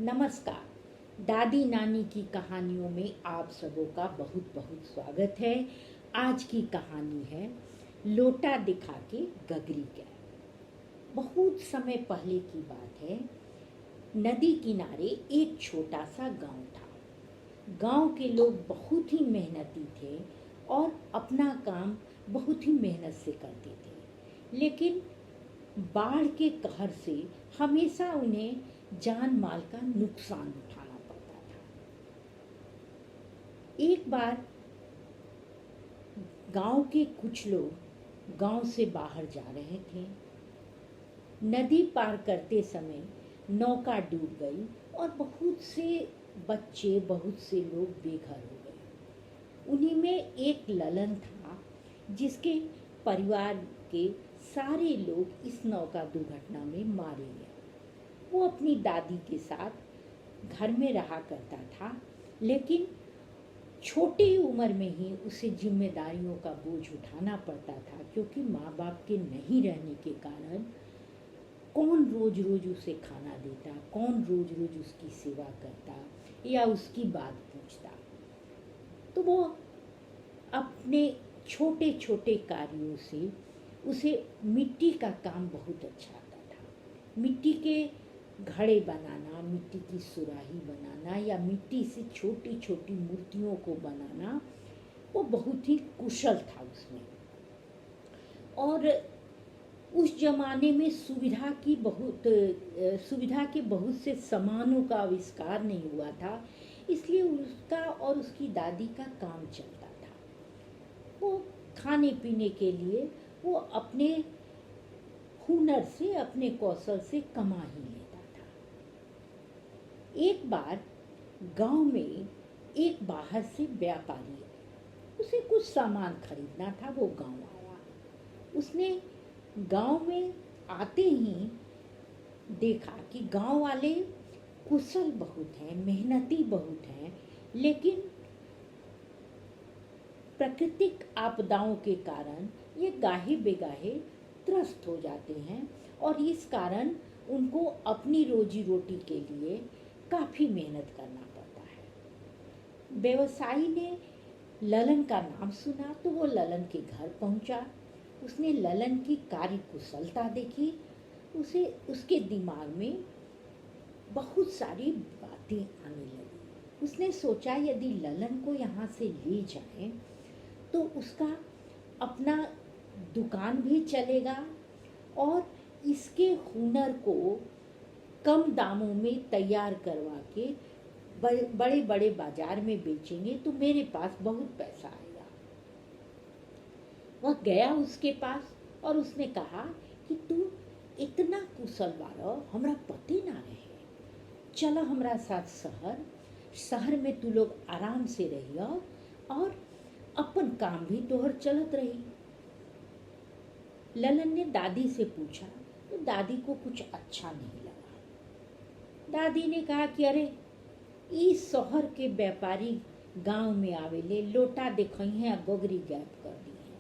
नमस्कार। दादी नानी की कहानियों में आप सबों का बहुत बहुत स्वागत है। आज की कहानी है लोटा दिखा के गगरी गए। बहुत समय पहले की बात है। नदी किनारे एक छोटा सा गांव था। गांव के लोग बहुत ही मेहनती थे और अपना काम बहुत ही मेहनत से करते थे, लेकिन बाढ़ के कहर से हमेशा उन्हें जान माल का नुकसान उठाना पड़ता था। एक बार गांव के कुछ लोग गांव से बाहर जा रहे थे। नदी पार करते समय नौका डूब गई और बहुत से बच्चे, बहुत से लोग बेघर हो गए। उन्हीं में एक ललन था जिसके परिवार के सारे लोग इस नौका दुर्घटना में मारे गए। वो अपनी दादी के साथ घर में रहा करता था, लेकिन छोटी उम्र में ही उसे जिम्मेदारियों का बोझ उठाना पड़ता था, क्योंकि माँ बाप के नहीं रहने के कारण कौन रोज रोज उसे खाना देता, कौन रोज रोज उसकी सेवा करता या उसकी बात पूछता। तो वो अपने छोटे छोटे कार्यों से उसे मिट्टी का काम बहुत अच्छा आता था। मिट्टी के घड़े बनाना, मिट्टी की सुराही बनाना या मिट्टी से छोटी छोटी मूर्तियों को बनाना, वो बहुत ही कुशल था उसमें। और उस जमाने में सुविधा के बहुत से सामानों का आविष्कार नहीं हुआ था, इसलिए उसका और उसकी दादी का काम चलता था। वो खाने पीने के लिए वो अपने हुनर से, अपने कौशल से कमा ही लेता था। एक बार गांव में एक बाहर से व्यापारी, उसे कुछ सामान खरीदना था, वो गांव आया। उसने गांव में आते ही देखा कि गांव वाले कुशल बहुत हैं, मेहनती बहुत हैं, लेकिन प्राकृतिक आपदाओं के कारण ये गाहे बेगाहे त्रस्त हो जाते हैं और इस कारण उनको अपनी रोजी रोटी के लिए काफ़ी मेहनत करना पड़ता है। व्यवसायी ने ललन का नाम सुना तो वो ललन के घर पहुंचा। उसने ललन की कार्य कुशलता देखी। उसे उसके दिमाग में बहुत सारी बातें आने लगी। उसने सोचा यदि ललन को यहाँ से ले जाएं तो उसका अपना दुकान भी चलेगा और इसके हुनर को कम दामों में तैयार करवा के बड़े बड़े बाजार में बेचेंगे तो मेरे पास बहुत पैसा आएगा। वह गया उसके पास और उसने कहा कि तू इतना कुशल बारो, हमरा पते ना रहे, चलो हमरा साथ शहर में तू लोग आराम से रहियो और अपन काम भी तोहर चलत रही। ललन ने दादी से पूछा तो दादी को कुछ अच्छा नहीं लगा। दादी ने कहा कि अरे इस शहर के व्यापारी गांव में आवेले, लोटा देखई है गोगरी गैप कर दी है,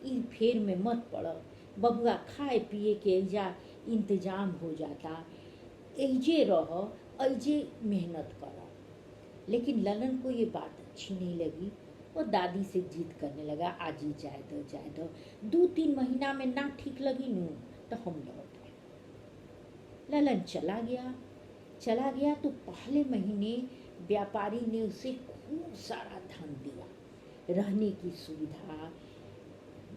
इ फेर में मत पड़ो, बबुआ खाए पिए के एजा इंतजाम हो जाता, एजे रहो, एजे मेहनत करो। लेकिन ललन को ये बात अच्छी नहीं लगी और दादी से जिद करने लगा, आज ही जाए दो, 2-3 महीना में ना ठीक लगी नू तो हम लौट आए। ललन चला गया तो पहले महीने व्यापारी ने उसे खूब सारा धन दिया, रहने की सुविधा,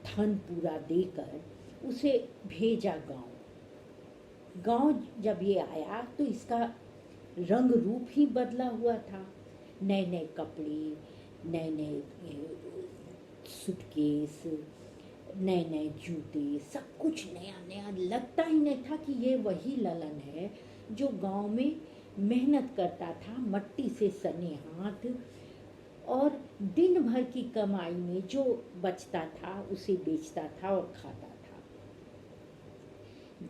धन पूरा देकर उसे भेजा गांव। जब ये आया तो इसका रंग रूप ही बदला हुआ था। नए नए कपड़े, नए नए सूटकेस, नए नए जूते, सब कुछ नया नया। लगता ही नहीं था कि ये वही ललन है जो गांव में मेहनत करता था, मट्टी से सने हाथ, और दिन भर की कमाई में जो बचता था उसे बेचता था और खाता था।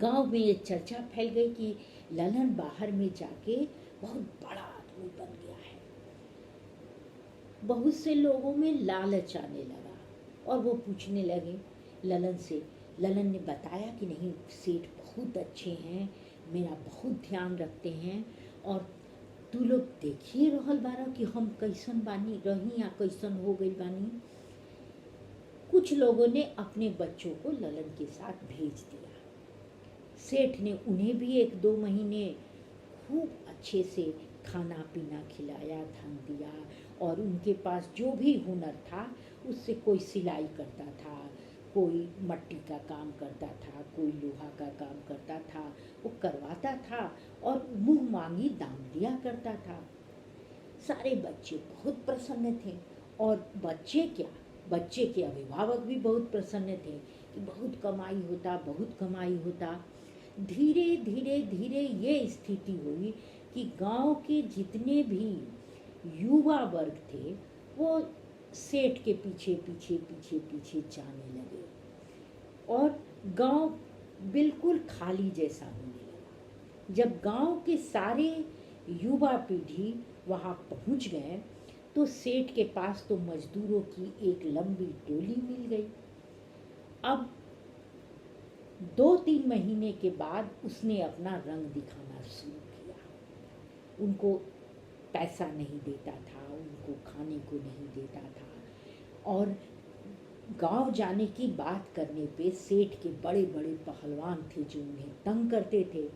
गांव में ये चर्चा फैल गई कि ललन बाहर में जाके बहुत बड़ा आदमी बन गया है। बहुत से लोगों में लालच आने लगा और वो पूछने लगे ललन से। ललन ने बताया कि नहीं, सेठ बहुत अच्छे हैं, मेरा बहुत ध्यान रखते हैं और तू लोग देखिए रहल बारा कि हम कैसन बानी रही या कैसन हो गई बानी। कुछ लोगों ने अपने बच्चों को ललन के साथ भेज दिया। सेठ ने उन्हें भी 1-2 महीने खूब अच्छे से खाना पीना खिलाया, धन दिया, और उनके पास जो भी हुनर था उससे कोई सिलाई करता था, कोई मट्टी का काम करता था, कोई लोहा का काम करता था, वो करवाता था और मुँह मांगी दाम दिया करता था। सारे बच्चे बहुत प्रसन्न थे, और बच्चे क्या, बच्चे के अभिभावक भी बहुत प्रसन्न थे कि बहुत कमाई होता, बहुत कमाई होता। धीरे धीरे धीरे ये स्थिति हुई कि गांव के जितने भी युवा वर्ग थे वो सेठ के पीछे पीछे पीछे पीछे जाने लगे, और गांव बिल्कुल खाली जैसा होने लगा। जब गांव के सारे युवा पीढ़ी वहाँ पहुँच गए तो सेठ के पास तो मजदूरों की एक लंबी टोली मिल गई। अब 2-3 महीने के बाद उसने अपना रंग दिखाना शुरू किया। उनको पैसा नहीं देता था, उनको खाने को नहीं देता था, और गांव जाने की बात करने पे सेठ के बड़े बड़े पहलवान थे जो उन्हें तंग करते थे।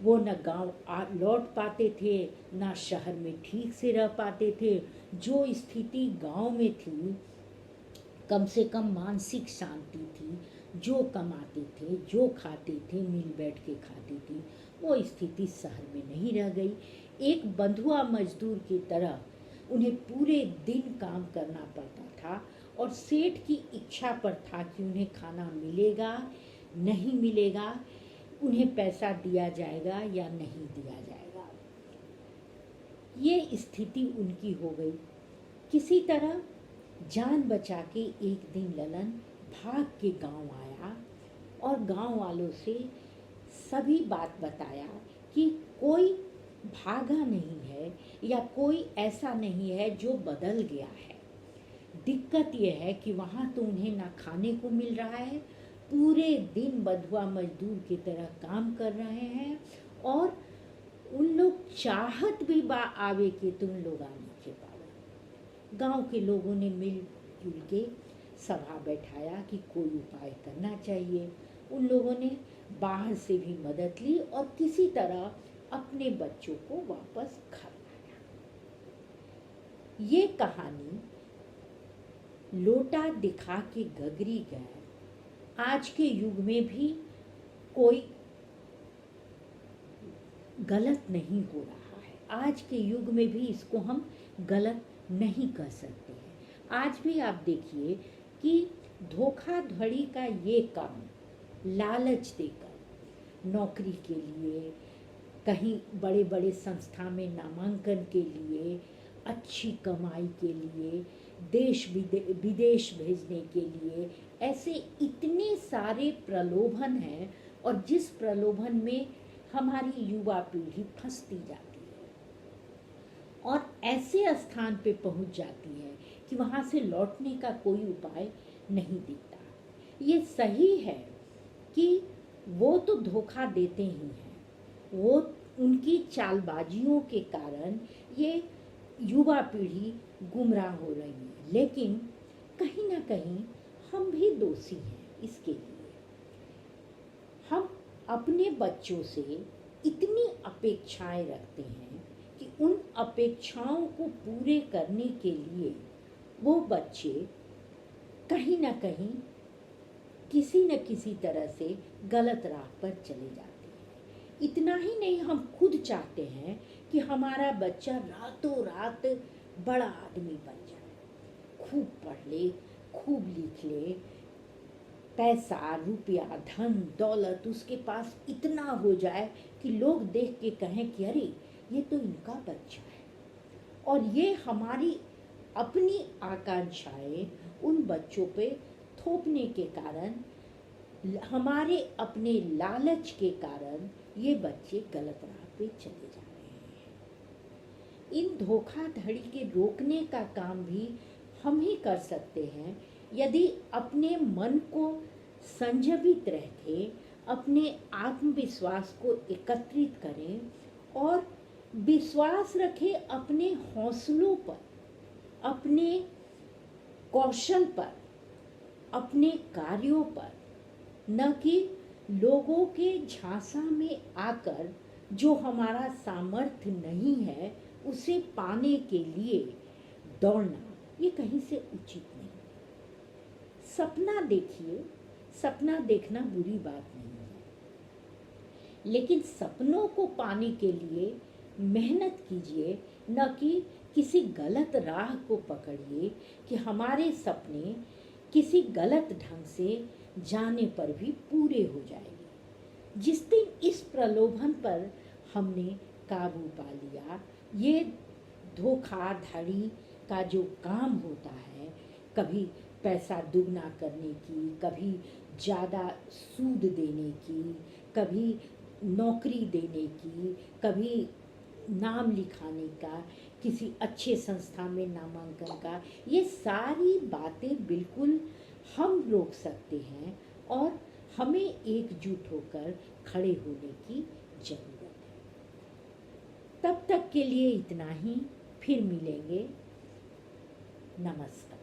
वो न गांव लौट पाते थे, न शहर में ठीक से रह पाते थे। जो स्थिति गांव में थी, कम से कम मानसिक शांति थी, जो कमाते थे, जो खाते थे, मिल बैठ के खाती थी, वो स्थिति शहर में नहीं रह गई। एक बंधुआ मजदूर की तरह उन्हें पूरे दिन काम करना पड़ता था, और सेठ की इच्छा पर था कि उन्हें खाना मिलेगा नहीं मिलेगा, उन्हें पैसा दिया जाएगा या नहीं दिया जाएगा। ये स्थिति उनकी हो गई। किसी तरह जान बचा के एक दिन ललन भाग के गांव आया और गांव वालों से सभी बात बताया कि कोई भागा नहीं है या कोई ऐसा नहीं है जो बदल गया है। दिक्कत यह है कि वहाँ तो उन्हें ना खाने को मिल रहा है, पूरे दिन बंधुआ मजदूर की तरह काम कर रहे हैं, और उन लोग चाहत भी आवे कि तुम लोग आने के पावे। गांव के लोगों ने मिलजुल के सभा बैठाया कि कोई उपाय करना चाहिए। उन लोगों ने बाहर से भी मदद ली और किसी तरह अपने बच्चों को वापस घर लाया। ये कहानी लोटा दिखा के गगरी गए आज के युग में भी कोई गलत नहीं हो रहा है। आज के युग में भी इसको हम गलत नहीं कर सकते हैं। आज भी आप देखिए कि धोखाधड़ी का ये काम लालच देकर नौकरी के लिए, कहीं बड़े बड़े संस्था में नामांकन के लिए, अच्छी कमाई के लिए, देश विदेश भेजने के लिए, ऐसे इतने सारे प्रलोभन हैं, और जिस प्रलोभन में हमारी युवा पीढ़ी फंसती जाती है और ऐसे स्थान पे पहुंच जाती है कि वहाँ से लौटने का कोई उपाय नहीं दिखता। ये सही है कि वो तो धोखा देते ही हैं, वो उनकी चालबाजियों के कारण ये युवा पीढ़ी गुमराह हो रही है, लेकिन कहीं ना कहीं हम भी दोषी हैं इसके लिए। हम अपने बच्चों से इतनी अपेक्षाएं रखते हैं कि उन अपेक्षाओं को पूरे करने के लिए वो बच्चे कहीं ना कहीं किसी न किसी तरह से गलत राह पर चले जाते हैं। इतना ही नहीं, हम खुद चाहते हैं कि हमारा बच्चा रातों रात बड़ा आदमी बन जाए, खूब पढ़ ले, खूब लिख ले, पैसा रुपया धन दौलत उसके पास इतना हो जाए कि लोग देख के कहें कि अरे ये तो इनका बच्चा है। और ये हमारी अपनी आकांक्षाएं उन बच्चों पे थोपने के कारण, हमारे अपने लालच के कारण ये बच्चे गलत राह पे चले जा रहे हैं। इन धोखाधड़ी के रोकने का काम भी हम ही कर सकते हैं यदि अपने मन को संयमित रखें, अपने आत्मविश्वास को एकत्रित करें और विश्वास रखें अपने हौसलों पर, अपने कौशल पर, अपने कार्यों पर, न कि लोगों के झांसा में आकर जो हमारा सामर्थ्य नहीं है उसे पाने के लिए दौड़ना, ये कहीं से उचित नहीं। सपना देखिए, सपना देखना बुरी बात नहीं है, लेकिन सपनों को पाने के लिए मेहनत कीजिए, न कि किसी गलत राह को पकड़िए कि हमारे सपने किसी गलत ढंग से जाने पर भी पूरे हो जाएंगे। जिस दिन इस प्रलोभन पर हमने काबू पा लिया, ये धोखाधड़ी का जो काम होता है, कभी पैसा दुगना करने की, कभी ज़्यादा सूद देने की, कभी नौकरी देने की, कभी नाम लिखाने का, किसी अच्छे संस्था में नामांकन का, ये सारी बातें बिल्कुल हम रोक सकते हैं और हमें एकजुट होकर खड़े होने की ज़रूरत है। तब तक के लिए इतना ही, फिर मिलेंगे। नमस्कार।